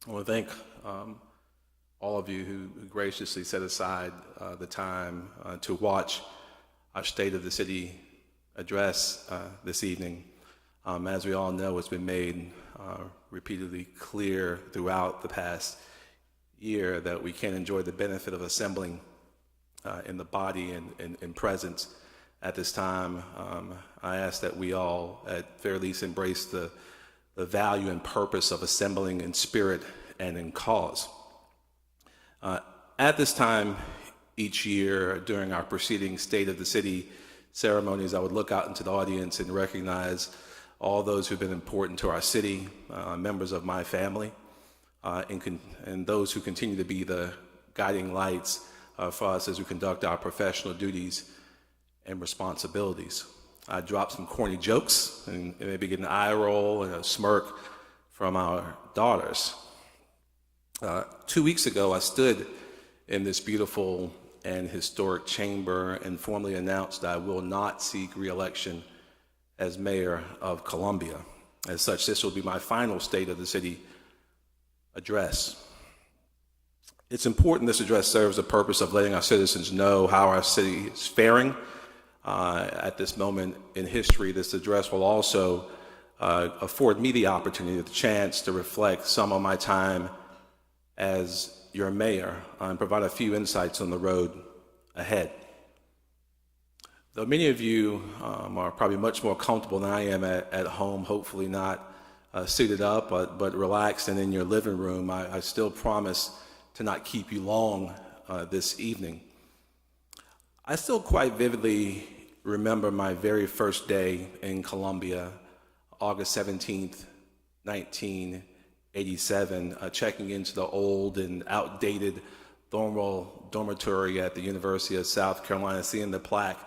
I want to thank all of you who graciously set aside the time to watch our State of the City address this evening. As we all know, it's been made repeatedly clear throughout the past year that we can't enjoy the benefit of assembling in the body and in presence at this time. I ask that we all at very least embrace the value and purpose of assembling in spirit and in cause. At this time each year during our preceding State of the City ceremonies, I would look out into the audience and recognize all those who've been important to our city, members of my family, and those who continue to be the guiding lights for us as we conduct our professional duties and responsibilities. I dropped some corny jokes and maybe get an eye roll and a smirk from our daughters. 2 weeks ago, I stood in this beautiful and historic chamber and formally announced that I will not seek re-election as mayor of Columbia. As such, this will be my final State of the City address. It's important this address serves the purpose of letting our citizens know how our city is faring at this moment in history. This address will also afford me the opportunity, the chance to reflect some of my time as your mayor and provide a few insights on the road ahead. Though many of you are probably much more comfortable than I am at home, hopefully not suited up, but relaxed and in your living room, I still promise to not keep you long this evening. I still quite vividly remember my very first day in Columbia, August 17th, 1987, checking into the old and outdated Thornwell dormitory at the University of South Carolina, seeing the plaque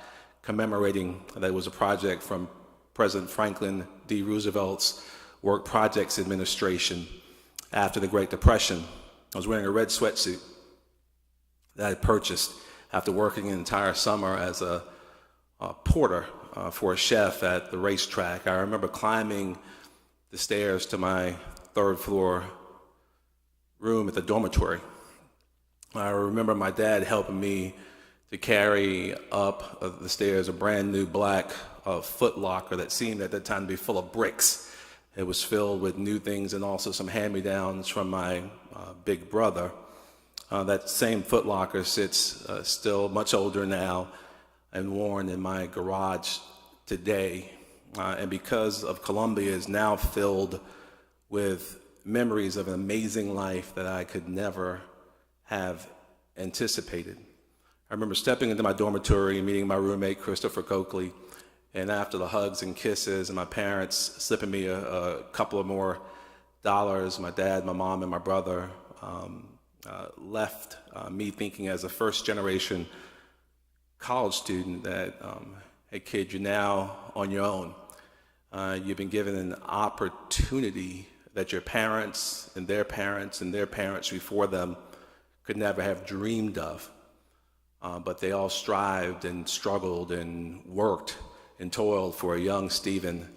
commemorating that it was a project from President Franklin D. Roosevelt's Work Projects Administration after the Great Depression. I was wearing a red sweatsuit that I purchased after working an entire summer as a porter for a chef at the racetrack. I remember climbing the stairs to my third floor room at the dormitory. I remember my dad helping me to carry up the stairs a brand new black Foot Locker that seemed at that time to be full of bricks. It was filled with new things and also some hand-me-downs from my big brother. That same Foot Locker sits still much older now and worn in my garage today. And because of Columbia is now filled with memories of an amazing life that I could never have anticipated. I remember stepping into my dormitory and meeting my roommate, Christopher Coakley, and after the hugs and kisses and my parents slipping me a couple of more dollars, my dad, my mom, and my brother left me thinking as a first-generation college student that, hey kid, you're now on your own. You've been given an opportunity that your parents and their parents and their parents before them could never have dreamed of. But they all strived and struggled and worked and toiled for a young Stephen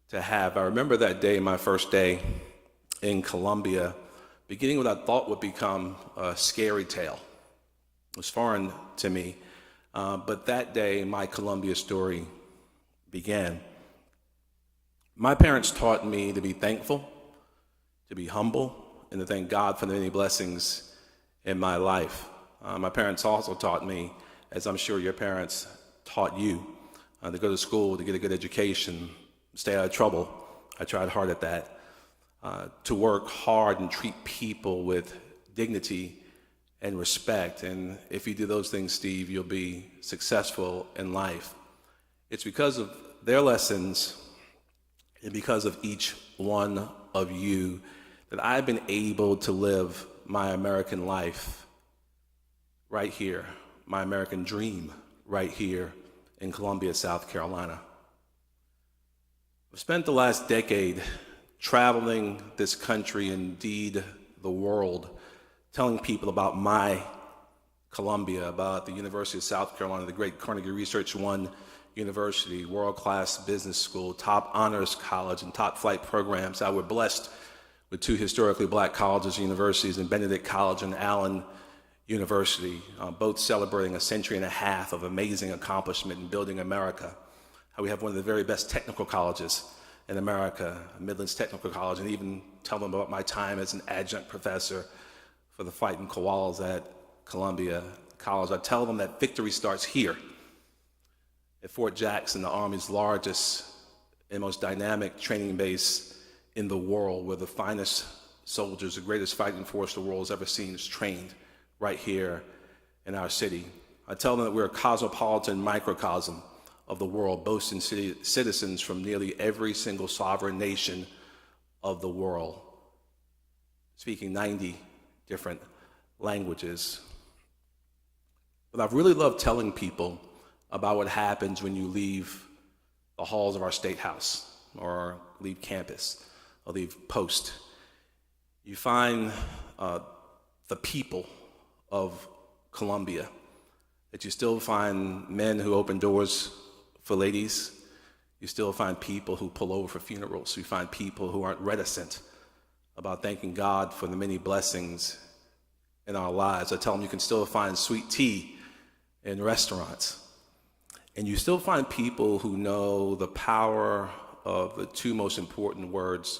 to have. I remember that day, my first day in Columbia, beginning what I thought would become a scary tale. It was foreign to me, but that day, my Columbia story began. My parents taught me to be thankful, to be humble, and to thank God for the many blessings in my life. My parents also taught me, as I'm sure your parents taught you, to go to school, to get a good education, stay out of trouble. I tried hard at that. To work hard and treat people with dignity and respect. And if you do those things, Steve, you'll be successful in life. It's because of their lessons and because of each one of you that I've been able to live my American life right here, my American dream right here in Columbia, South Carolina. I've spent the last decade traveling this country, indeed the world, telling people about my Columbia, about the University of South Carolina, the great Carnegie Research One University, world-class business school, top honors college, and top flight programs. I were blessed with two historically black colleges and universities in Benedict College and Allen University, both celebrating a century and a half of amazing accomplishment in building America. How we have one of the very best technical colleges in America, Midlands Technical College, and even tell them about my time as an adjunct professor for the Fighting Koalas at Columbia College. I tell them that victory starts here at Fort Jackson, the Army's largest and most dynamic training base in the world, where the finest soldiers, the greatest fighting force the world has ever seen, is trained right here in our city. I tell them that we're a cosmopolitan microcosm of the world, boasting citizens from nearly every single sovereign nation of the world, speaking 90 different languages. But I've really loved telling people about what happens when you leave the halls of our State House, or leave campus, or leave post. You find the people of Columbia, that you still find men who open doors for ladies. You still find people who pull over for funerals. You find people who aren't reticent about thanking God for the many blessings in our lives. I tell them you can still find sweet tea in restaurants. And you still find people who know the power of the two most important words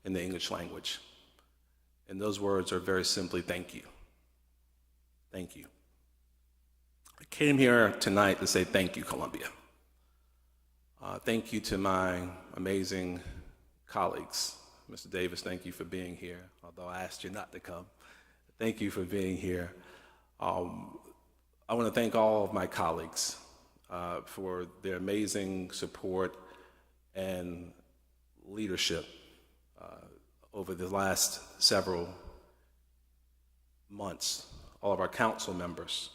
in the English language. And those words are very simply, thank you. Thank you. I came here tonight to say thank you, Columbia. Thank you to my amazing colleagues. Mr. Davis, thank you for being here, although I asked you not to come. Thank you for being here. I want to thank all of my colleagues for their amazing support and leadership over the last several months. All of our council members.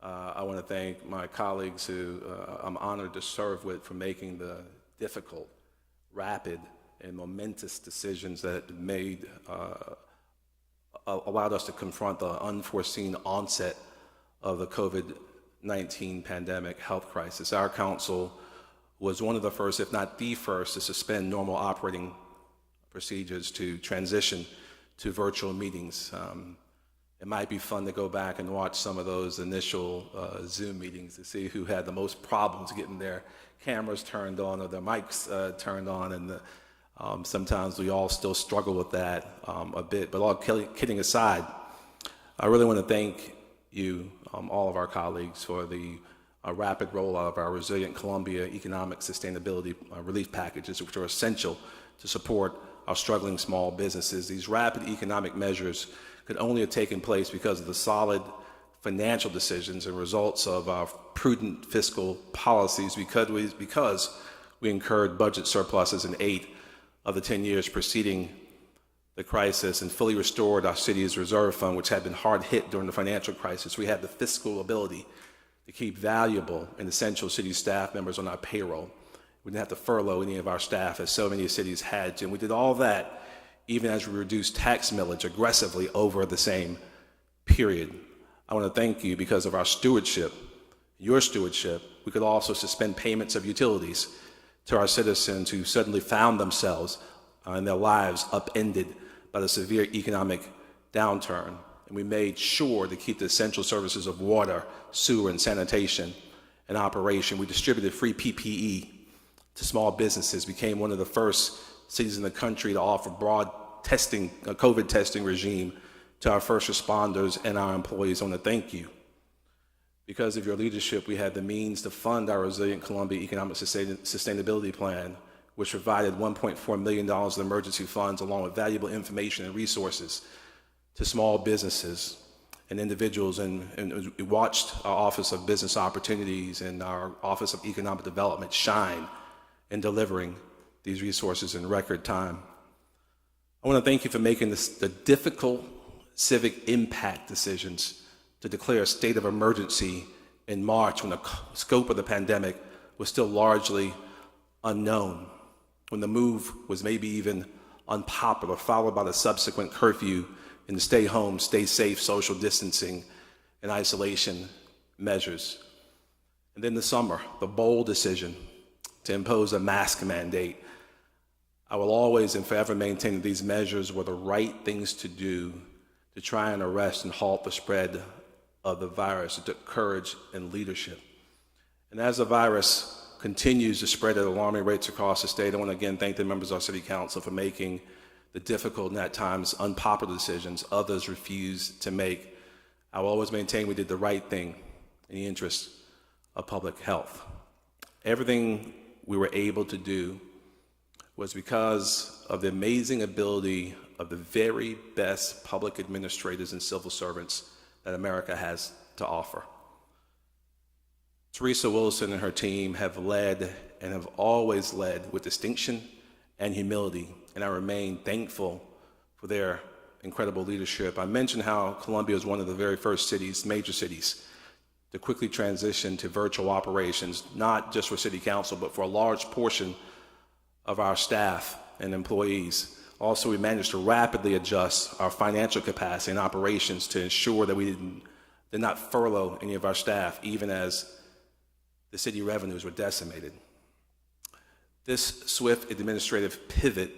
I want to thank my colleagues who I'm honored to serve with for making the difficult, rapid, and momentous decisions that allowed us to confront the unforeseen onset of the COVID-19 pandemic health crisis. Our council was one of the first, if not the first, to suspend normal operating procedures to transition to virtual meetings. It might be fun to go back and watch some of those initial Zoom meetings to see who had the most problems getting their cameras turned on or their mics turned on, and sometimes we all still struggle with that a bit. But all kidding aside, I really want to thank you, all of our colleagues, for the rapid rollout of our Resilient Columbia Economic Sustainability Relief Packages, which are essential to support our struggling small businesses. These rapid economic measures could only have taken place because of the solid financial decisions and results of our prudent fiscal policies, because we incurred budget surpluses in 8 of the 10 years preceding the crisis and fully restored our city's reserve fund, which had been hard hit during the financial crisis. We had the fiscal ability to keep valuable and essential city staff members on our payroll. We didn't have to furlough any of our staff, as so many cities had to. And we did all that even as we reduced tax millage aggressively over the same period. I want to thank you because of our stewardship, your stewardship. We could also suspend payments of utilities to our citizens who suddenly found themselves and their lives upended by the severe economic downturn. And we made sure to keep the essential services of water, sewer, and sanitation in operation. We distributed free PPE to small businesses, became one of the first cities in the country to offer broad testing, a COVID testing regime to our first responders and our employees. I want to thank you. Because of your leadership, we had the means to fund our Resilient Columbia Economic Sustainability Plan, which provided $1.4 million in emergency funds, along with valuable information and resources to small businesses and individuals. And we watched our Office of Business Opportunities and our Office of Economic Development shine in delivering these resources in record time. I want to thank you for making the difficult civic impact decisions to declare a state of emergency in March, when the scope of the pandemic was still largely unknown, when the move was maybe even unpopular, followed by the subsequent curfew and the stay home, stay safe, social distancing and isolation measures. And then the summer, the bold decision to impose a mask mandate. I will always and forever maintain that these measures were the right things to do to try and arrest and halt the spread of the virus. It took courage and leadership. And as the virus continues to spread at alarming rates across the state, I want to again thank the members of our City Council for making the difficult and at times unpopular decisions others refused to make. I will always maintain we did the right thing in the interest of public health. Everything we were able to do was because of the amazing ability of the very best public administrators and civil servants that America has to offer. Teresa Wilson and her team have led and have always led with distinction and humility, and I remain thankful for their incredible leadership. I mentioned how Columbia was one of the very first cities, major cities, to quickly transition to virtual operations, not just for City Council, but for a large portion of our staff and employees. Also, we managed to rapidly adjust our financial capacity and operations to ensure that we did not furlough any of our staff, even as the city revenues were decimated. This swift administrative pivot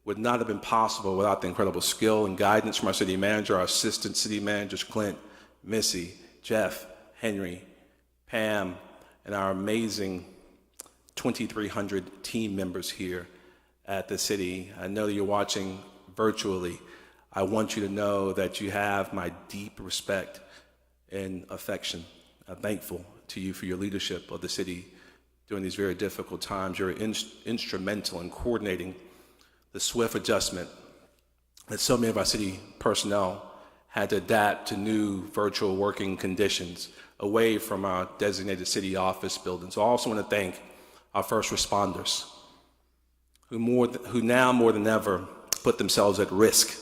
would not have been possible without the incredible skill and guidance from our city manager, our assistant city managers, Clint, Missy, Jeff, Henry, Pam, and our amazing 2,300 team members here at the city. I know that you're watching virtually. I want you to know that you have my deep respect and affection. I'm thankful to you for your leadership of the city during these very difficult times. You're instrumental in coordinating the swift adjustment that so many of our city personnel had to adapt to new virtual working conditions away from our designated city office buildings. I also want to thank our first responders, who now more than ever put themselves at risk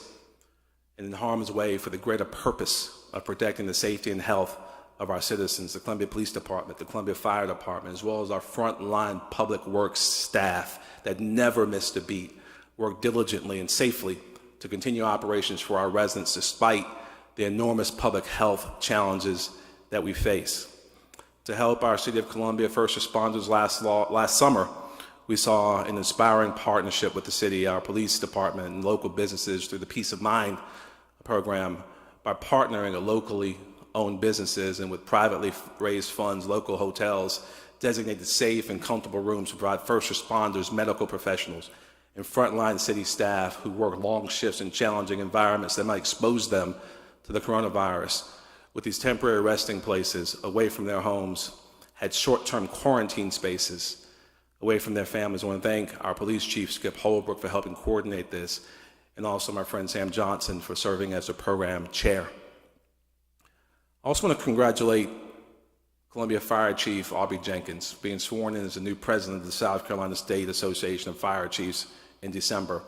and in harm's way for the greater purpose of protecting the safety and health of our citizens. The Columbia Police Department, the Columbia Fire Department, as well as our frontline public works staff that never missed a beat, worked diligently and safely to continue operations for our residents despite the enormous public health challenges that we face. To help our City of Columbia first responders last summer, we saw an inspiring partnership with the city, our police department, and local businesses through the Peace of Mind program. By partnering with locally owned businesses and with privately raised funds, local hotels designated safe and comfortable rooms to provide first responders, medical professionals, and frontline city staff who work long shifts in challenging environments that might expose them to the coronavirus. With these temporary resting places away from their homes, had short-term quarantine spaces away from their families. I want to thank our police chief, Skip Holbrook, for helping coordinate this, and also my friend Sam Johnson for serving as the program chair. I also want to congratulate Columbia Fire Chief Aubrey Jenkins, being sworn in as the new president of the South Carolina State Association of Fire Chiefs in December.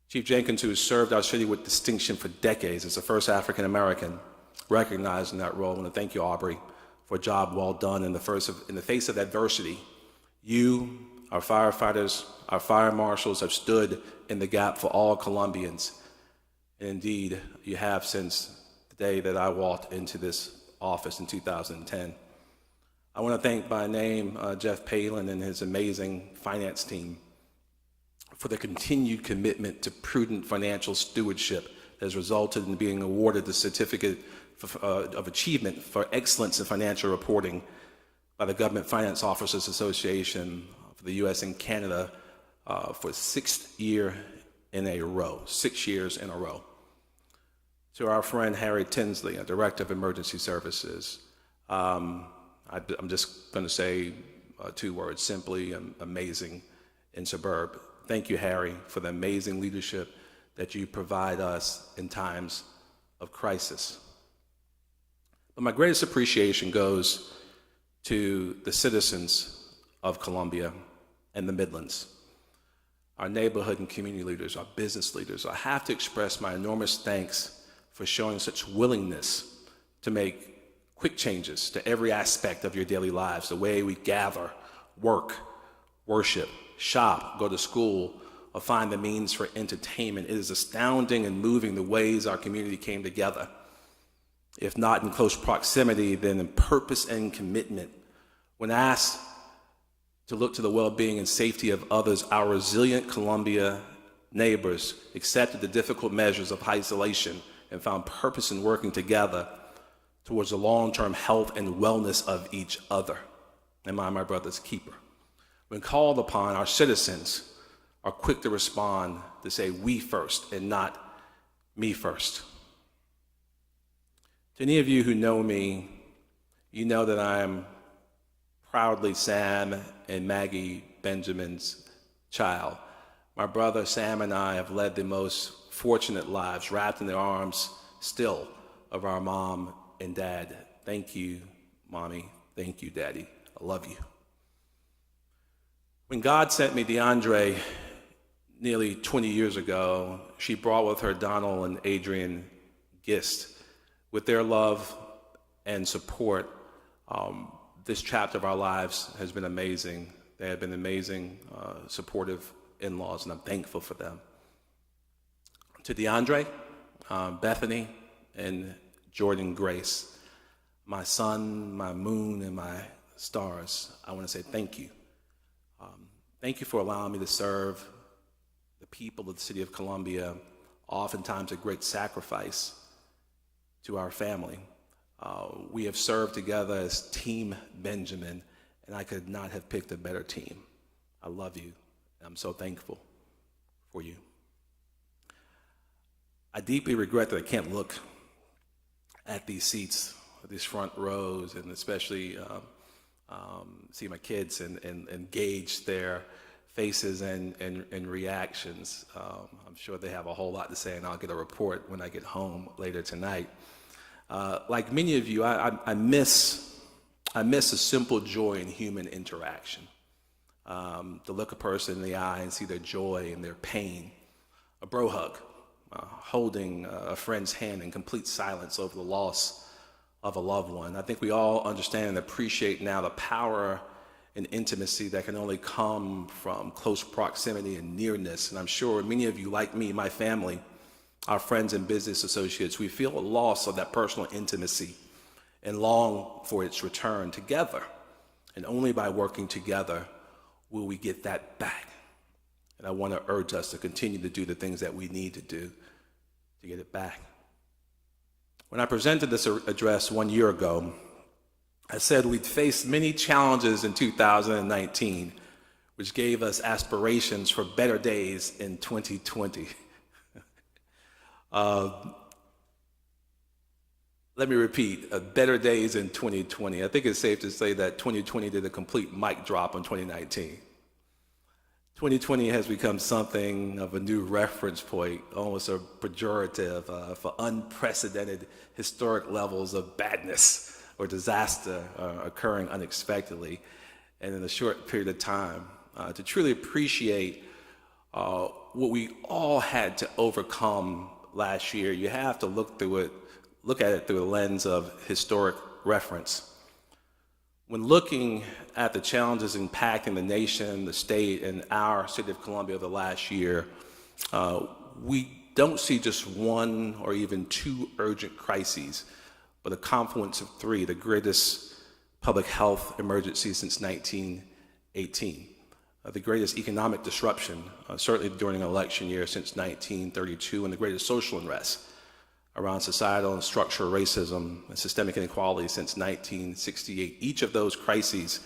Chief Jenkins, who has served our city with distinction for decades, is the first African American recognized in that role. I want to thank you, Aubrey, for a job well done in the face of adversity. You, our firefighters, our fire marshals have stood in the gap for all Columbians. And indeed, you have since the day that I walked into this office in 2010. I want to thank by name Jeff Palin and his amazing finance team for the continued commitment to prudent financial stewardship that has resulted in being awarded the Certificate of Achievement for Excellence in Financial Reporting by the Government Finance Officers Association for the U.S. and Canada for 6 years in a row. To our friend Harry Tinsley, Director of Emergency Services, I'm just going to say 2 words, simply amazing and superb. Thank you, Harry, for the amazing leadership that you provide us in times of crisis. But my greatest appreciation goes to the citizens of Columbia and the Midlands, our neighborhood and community leaders, our business leaders. I have to express my enormous thanks for showing such willingness to make quick changes to every aspect of your daily lives, the way we gather, work, worship, shop, go to school, or find the means for entertainment. It is astounding and moving the ways our community came together. If not in close proximity, then in purpose and commitment. When asked to look to the well-being and safety of others, our resilient Columbia neighbors accepted the difficult measures of isolation and found purpose in working together towards the long-term health and wellness of each other. Am I my brother's keeper? When called upon, our citizens are quick to respond to say we first and not me first. To any of you who know me, you know that I am proudly Sam and Maggie Benjamin's child. My brother Sam and I have led the most fortunate lives, wrapped in the arms still of our mom and dad. Thank you, Mommy. Thank you, Daddy. I love you. When God sent me DeAndre nearly 20 years ago, she brought with her Donald and Adrian Gist. With their love and support, this chapter of our lives has been amazing. They have been amazing, supportive in-laws, and I'm thankful for them. To DeAndre, Bethany, and Jordan Grace, my sun, my moon, and my stars, I want to say thank you. Thank you for allowing me to serve the people of the city of Columbia, oftentimes at great sacrifice to our family. We have served together as Team Benjamin, and I could not have picked a better team. I love you. I'm so thankful for you. I deeply regret that I can't look at these seats, these front rows, and especially see my kids and gauge their faces and reactions. I'm sure they have a whole lot to say, and I'll get a report when I get home later tonight. Like many of you, I miss a simple joy in human interaction. To look a person in the eye and see their joy and their pain. A bro hug, holding a friend's hand in complete silence over the loss of a loved one. I think we all understand and appreciate now the power and intimacy that can only come from close proximity and nearness. And I'm sure many of you, like me, my family, our friends and business associates, we feel a loss of that personal intimacy and long for its return together. And only by working together will we get that back. And I want to urge us to continue to do the things that we need to do to get it back. When I presented this address 1 year ago, I said we'd face many challenges in 2019, which gave us aspirations for better days in 2020. Let me repeat, better days in 2020. I think it's safe to say that 2020 did a complete mic drop on 2019. 2020 has become something of a new reference point, almost a pejorative for unprecedented historic levels of badness or disaster occurring unexpectedly and in a short period of time. To truly appreciate what we all had to overcome last year, you have to look at it through a lens of historic reference. When looking at the challenges impacting the nation, the state, and our city of Columbia over the last year, we don't see just one or even two urgent crises, but a confluence of three, the greatest public health emergency since 1918, the greatest economic disruption, certainly during an election year since 1932, and the greatest social unrest around societal and structural racism and systemic inequality since 1968. Each of those crises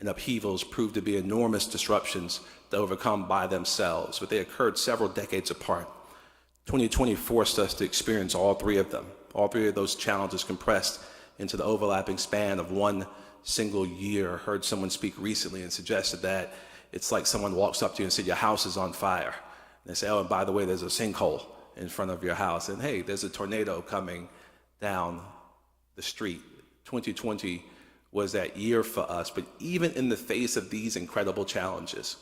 and upheavals proved to be enormous disruptions to overcome by themselves, but they occurred several decades apart. 2020 forced us to experience all three of them, all three of those challenges compressed into the overlapping span of one single year. I heard someone speak recently and suggested that it's like someone walks up to you and said, your house is on fire. And they say, oh, and by the way, there's a sinkhole in front of your house, and hey, there's a tornado coming down the street. 2020 was that year for us, but even in the face of these incredible challenges,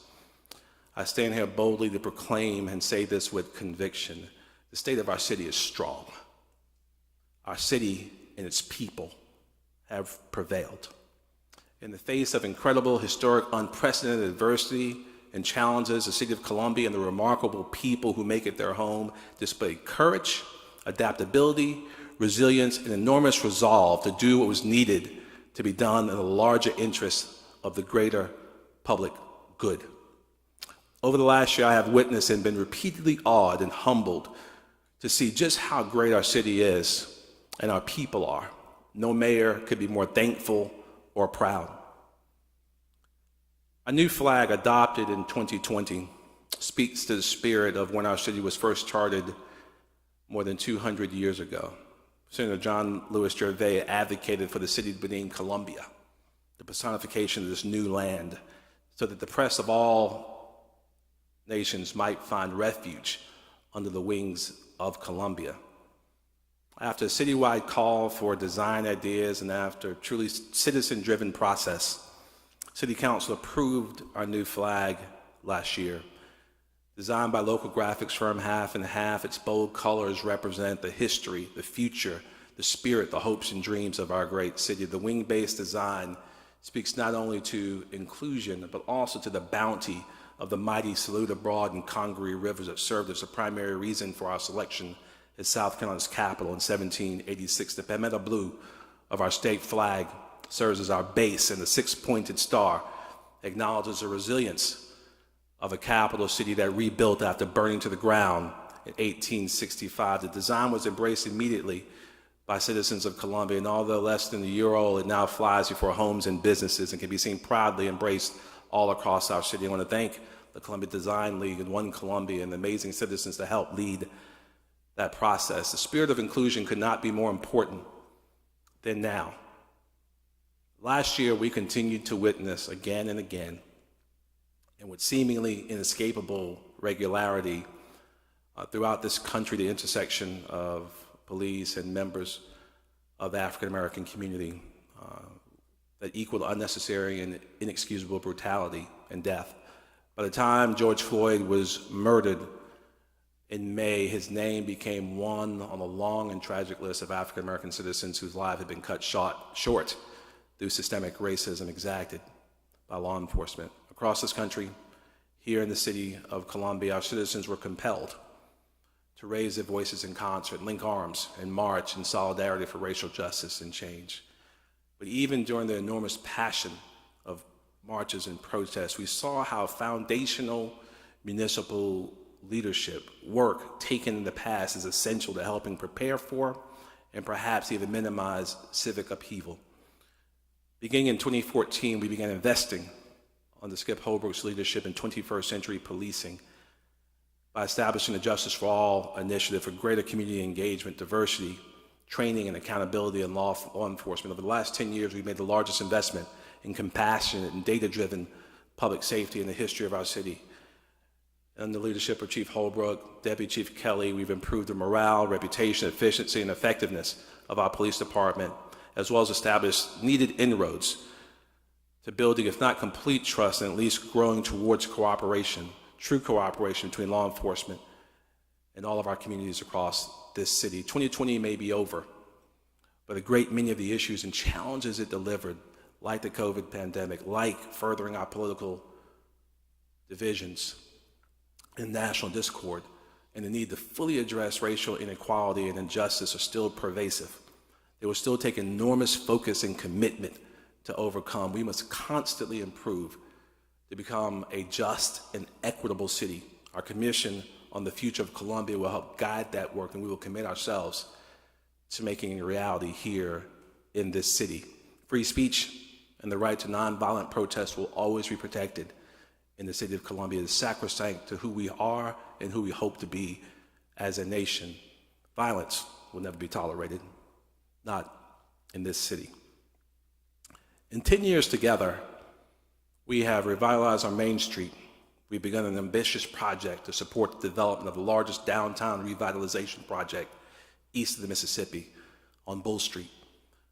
I stand here boldly to proclaim and say this with conviction: the state of our city is strong. Our city and its people have prevailed. In the face of incredible, historic, unprecedented adversity and challenges, the city of Columbia and the remarkable people who make it their home displayed courage, adaptability, resilience, and enormous resolve to do what was needed to be done in the larger interest of the greater public good. Over the last year, I have witnessed and been repeatedly awed and humbled to see just how great our city is and our people are. No mayor could be more thankful or proud. A new flag adopted in 2020 speaks to the spirit of when our city was first chartered more than 200 years ago. Senator John Lewis Gervais advocated for the city to be named Columbia, the personification of this new land, so that the press of all nations might find refuge under the wings of Columbia. After a citywide call for design ideas and after a truly citizen-driven process, City Council approved our new flag last year. Designed by local graphics firm Half and Half, its bold colors represent the history, the future, the spirit, the hopes and dreams of our great city. The wing-based design speaks not only to inclusion, but also to the bounty of the mighty Saluda Broad and Congaree rivers that served as a primary reason for our selection as South Carolina's capital in 1786. The palmetto blue of our state flag serves as our base, and the six-pointed star acknowledges the resilience of a capital city that rebuilt after burning to the ground in 1865. The design was embraced immediately by citizens of Columbia, and although less than a year old, it now flies before homes and businesses and can be seen proudly embraced all across our city. I want to thank the Columbia Design League and One Columbia and the amazing citizens to help lead that process. The spirit of inclusion could not be more important than now. Last year, we continued to witness again and again, and with seemingly inescapable regularity throughout this country, the intersection of police and members of the African American community that equaled unnecessary and inexcusable brutality and death. By the time George Floyd was murdered in May, his name became one on a long and tragic list of African American citizens whose lives had been cut short through systemic racism exacted by law enforcement. Across this country, here in the city of Columbia, our citizens were compelled to raise their voices in concert, link arms, and march in solidarity for racial justice and change. But even during the enormous passion of marches and protests, we saw how foundational municipal leadership work taken in the past is essential to helping prepare for and perhaps even minimize civic upheaval. Beginning in 2014, we began investing under Skip Holbrook's leadership in 21st century policing by establishing the Justice for All initiative for greater community engagement, diversity, training, and accountability in law enforcement. Over the last 10 years, we've made the largest investment in compassionate and data-driven public safety in the history of our city. Under the leadership of Chief Holbrook, Deputy Chief Kelly, we've improved the morale, reputation, efficiency, and effectiveness of our police department, as well as established needed inroads to building, if not complete trust, and at least growing towards cooperation, true cooperation between law enforcement and all of our communities across this city. 2020 may be over, but a great many of the issues and challenges it delivered, like the COVID pandemic, like furthering our political divisions and national discord, and the need to fully address racial inequality and injustice are still pervasive. They will still take enormous focus and commitment to overcome. We must constantly improve to become a just and equitable city. Our commission on the future of Columbia will help guide that work, and we will commit ourselves to making it a reality here in this city. Free speech and the right to nonviolent protest will always be protected in the city of Columbia. It is sacrosanct to who we are and who we hope to be as a nation. Violence will never be tolerated, not in this city. In 10 years together, we have revitalized our Main Street. We've begun an ambitious project to support the development of the largest downtown revitalization project east of the Mississippi on Bull Street,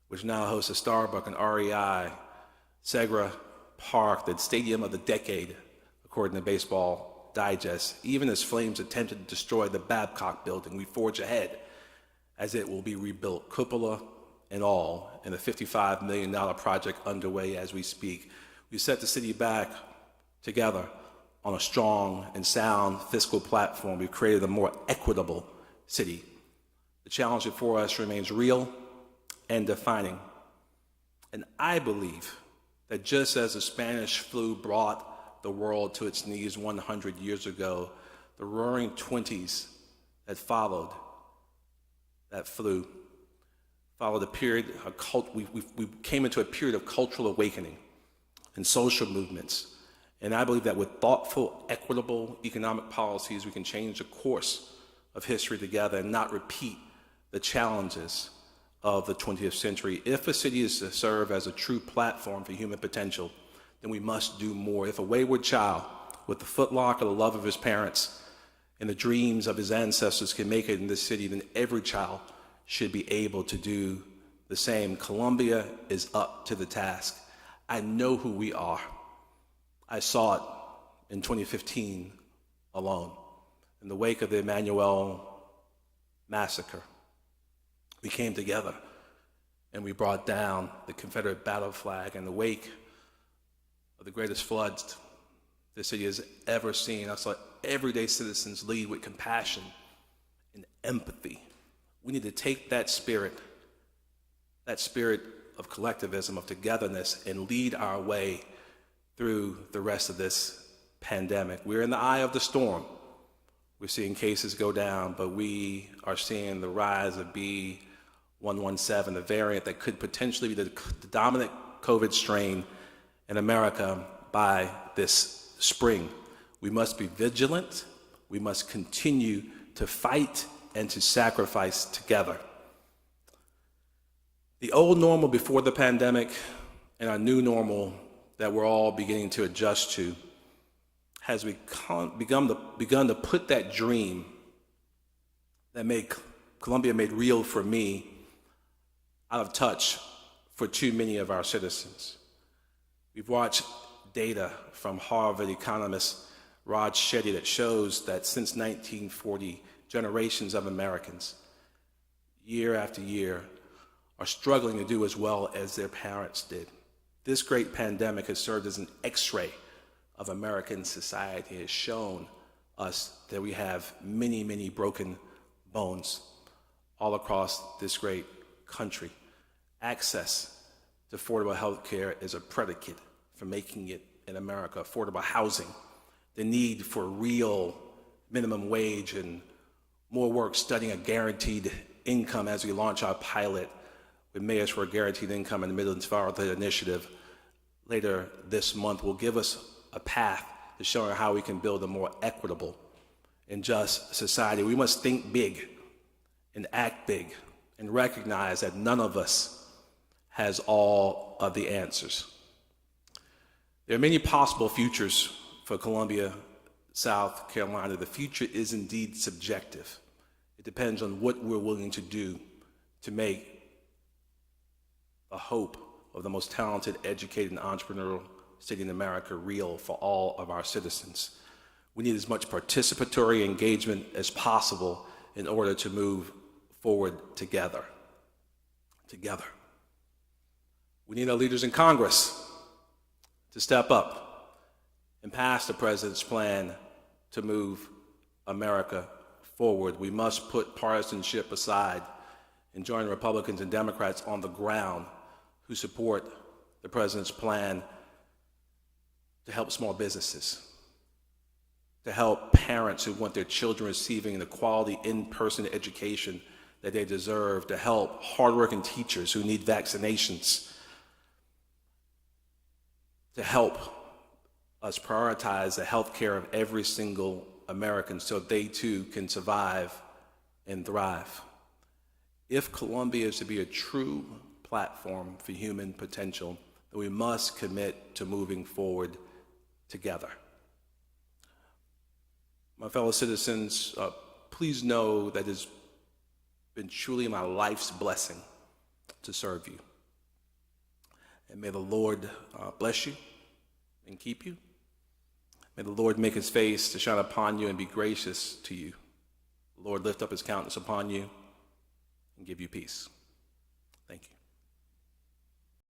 which now hosts a Starbucks and REI, Segra Park, the stadium of the decade, according to Baseball Digest. Even as flames attempted to destroy the Babcock building, we forge ahead as it will be rebuilt, cupola and all, in a $55 million project underway as we speak. We set the city back together on a strong and sound fiscal platform. We've created a more equitable city. The challenge before us remains real and defining. And I believe that just as the Spanish flu brought the world to its knees 100 years ago, the roaring 20s that followed that flu followed a period, we came into a period of cultural awakening and social movements. And I believe that with thoughtful, equitable economic policies, we can change the course of history together and not repeat the challenges of the 20th century. If a city is to serve as a true platform for human potential, then we must do more. If a wayward child with the footlocker, the love of his parents, and the dreams of his ancestors can make it in this city, then every child should be able to do the same. Columbia is up to the task. I know who we are. I saw it in 2015 alone, in the wake of the Emmanuel massacre. We came together and we brought down the Confederate battle flag in the wake of the greatest floods the city has ever seen. I saw everyday citizens lead with compassion and empathy. We need to take that spirit of collectivism, of togetherness, and lead our way through the rest of this pandemic. We're in the eye of the storm. We're seeing cases go down, but we are seeing the rise of B.1.1.7, the variant that could potentially be the dominant COVID strain in America by this spring. We must be vigilant. We must continue to fight and to sacrifice together. The old normal before the pandemic and our new normal that we're all beginning to adjust to has begun to put that dream that made Columbia made real for me out of touch for too many of our citizens. We've watched data from Harvard economist Raj Shetty that shows that since 1940, generations of Americans, year after year, are struggling to do as well as their parents did. This great pandemic has served as an X-ray of American society. It has shown us that we have many, many broken bones all across this great country. Access to affordable health care is a predicate for making it in America. Affordable housing, the need for real minimum wage and more work studying a guaranteed income as we launch our pilot with Mayors for a Guaranteed Income in the Midlands Fatherhood Initiative later this month will give us a path to showing how we can build a more equitable and just society. We must think big and act big and recognize that none of us has all of the answers. There are many possible futures for Columbia, South Carolina. The future is indeed subjective. It depends on what we're willing to do to make the hope of the most talented, educated, and entrepreneurial city in America real for all of our citizens. We need as much participatory engagement as possible in order to move forward together. We need our leaders in Congress to step up and pass the president's plan to move America forward. We must put partisanship aside and join Republicans and Democrats on the ground who support the president's plan to help small businesses, to help parents who want their children receiving the quality in-person education that they deserve, to help hardworking teachers who need vaccinations, to help us prioritize the health care of every single American so they too can survive and thrive. If Columbia is to be a true platform for human potential, then we must commit to moving forward together. My fellow citizens, please know that it's been truly my life's blessing to serve you. And may the Lord bless you and keep you. May the Lord make his face to shine upon you and be gracious to you. The Lord lift up his countenance upon you and give you peace. Thank you.